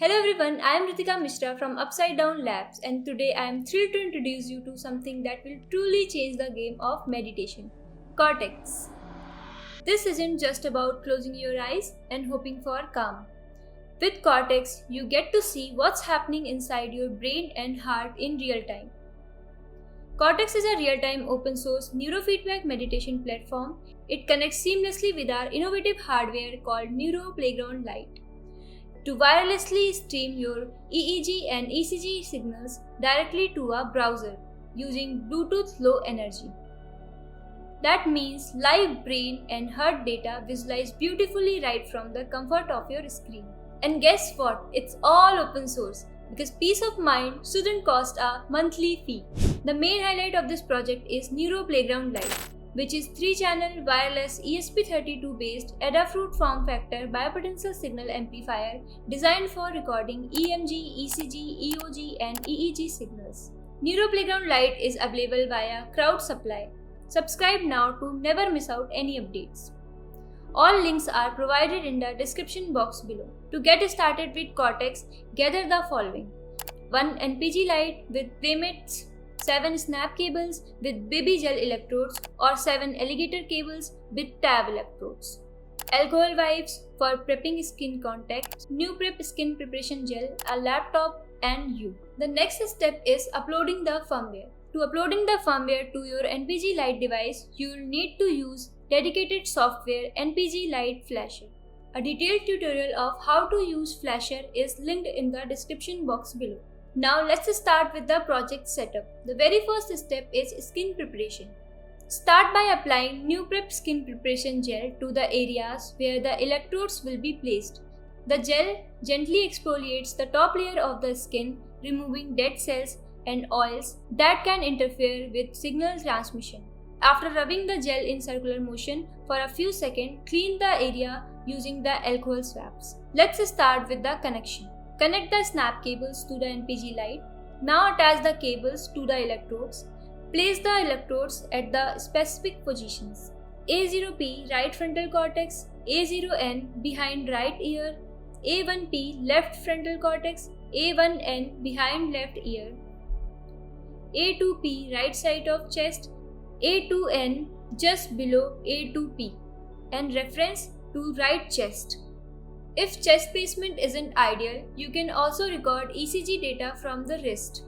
Hello everyone, I am Ritika Mishra from Upside Down Labs, and today I am thrilled to introduce you to something that will truly change the game of meditation, Cortex. This isn't just about closing your eyes and hoping for calm. With Cortex, you get to see what's happening inside your brain and heart in real time. Cortex is a real-time open-source neurofeedback meditation platform. It connects seamlessly with our innovative hardware called Neuro Playground Lite to wirelessly stream your EEG and ECG signals directly to a browser using Bluetooth Low Energy. That means live brain and heart data visualized beautifully right from the comfort of your screen. And guess what? It's all open source because peace of mind shouldn't cost a monthly fee. The main highlight of this project is Neuro Playground Lite, which is 3-channel wireless ESP32 based Adafruit form factor biopotential signal amplifier designed for recording EMG, ECG, EOG and EEG signals. Neuro Playground Lite is available via Crowd Supply. Subscribe now to never miss out any updates. All links are provided in the description box below. To get started with Cortex, gather the following: 1 NPG light with Playmates, 7 snap cables with baby gel electrodes or 7 alligator cables with tab electrodes, alcohol wipes for prepping skin contact, new prep skin preparation gel, a laptop and you. The next step is uploading the firmware. To uploading the firmware to your NPG Lite device, you will need to use dedicated software NPG Lite Flasher. A detailed tutorial of how to use Flasher is linked in the description box below. Now let's start with the project setup. The very first step is skin preparation. Start by applying new prep skin preparation gel to the areas where the electrodes will be placed. The gel gently exfoliates the top layer of the skin, removing dead cells and oils that can interfere with signal transmission. After rubbing the gel in circular motion for a few seconds, clean the area using the alcohol swabs. Let's start with the connection. Connect the snap cables to the NPG Lite. Now attach the cables to the electrodes. Place the electrodes at the specific positions: A0P right frontal cortex, A0N behind right ear, A1P left frontal cortex, A1N behind left ear, A2P right side of chest, A2N just below A2P, and reference to right chest. If chest placement isn't ideal, you can also record ECG data from the wrist.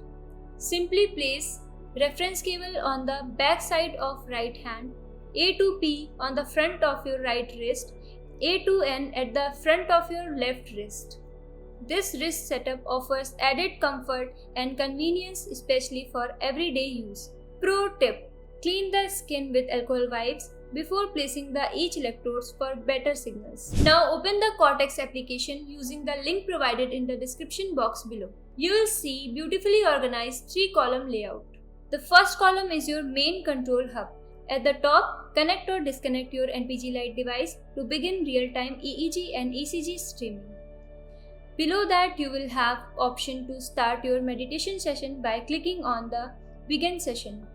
Simply place reference cable on the back side of right hand, A2P on the front of your right wrist, A2N at the front of your left wrist. This wrist setup offers added comfort and convenience, especially for everyday use. Pro tip: clean the skin with alcohol wipes before placing the each electrodes for better signals. Now open the Cortex application using the link provided in the description box below. You will see beautifully organized 3-column layout. The first column is your main control hub. At the top, connect or disconnect your NPG Lite device to begin real-time EEG and ECG streaming. Below that, you will have option to start your meditation session by clicking on the Begin Session.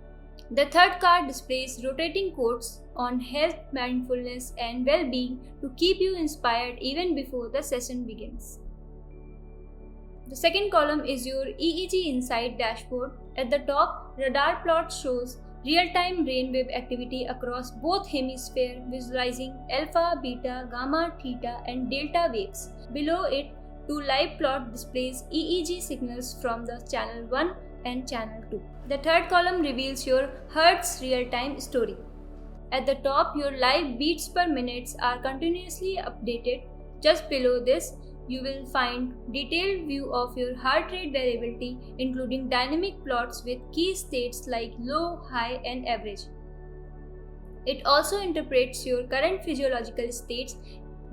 The third card displays rotating quotes on health, mindfulness, and well-being to keep you inspired even before the session begins. The second column is your EEG Insight dashboard. At the top, radar plot shows real-time brainwave activity across both hemispheres, visualizing alpha, beta, gamma, theta, and delta waves. Below it, 2 live plot displays EEG signals from the channel 1 and channel 2. The third column reveals your Hertz real-time story. At the top, your live beats per minute are continuously updated. Just below this, you will find detailed view of your heart rate variability, including dynamic plots with key states like low, high, and average. It also interprets your current physiological states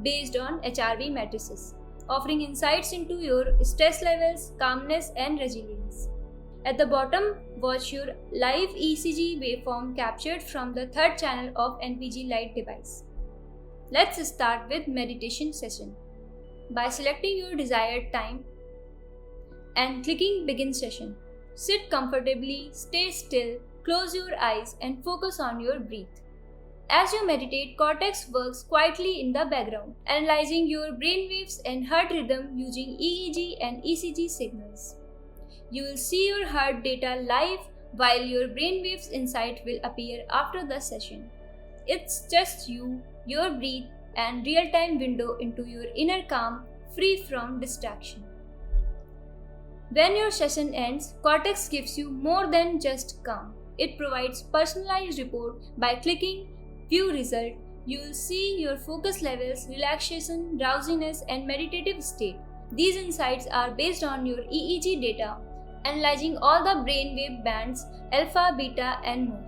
based on HRV matrices, offering insights into your stress levels, calmness, and resilience. At the bottom, watch your live ECG waveform captured from the third channel of NPG Lite device. Let's start with meditation session. By selecting your desired time and clicking Begin Session. Sit comfortably, stay still, close your eyes and focus on your breath. As you meditate, Cortex works quietly in the background, analyzing your brainwaves and heart rhythm using EEG and ECG signals. You will see your heart data live while your brainwaves insight will appear after the session. It's just you, your breath, and real-time window into your inner calm, free from distraction. When your session ends, Cortex gives you more than just calm. It provides personalized report by clicking View Result. You will see your focus levels, relaxation, drowsiness, and meditative state. These insights are based on your EEG data, analyzing all the brainwave bands, alpha, beta, and more.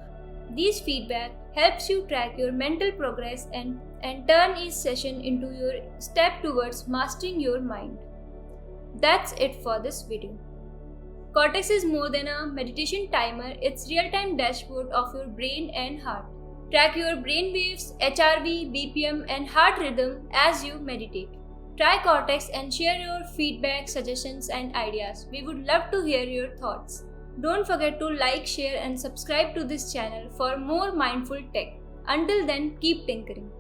These feedback helps you track your mental progress and turn each session into your step towards mastering your mind. That's it for this video. Cortex is more than a meditation timer, it's real-time dashboard of your brain and heart. Track your brain waves, HRV, BPM, and heart rhythm as you meditate. Try Cortex and share your feedback, suggestions, and ideas. We would love to hear your thoughts. Don't forget to like, share, and subscribe to this channel for more mindful tech. Until then, keep tinkering.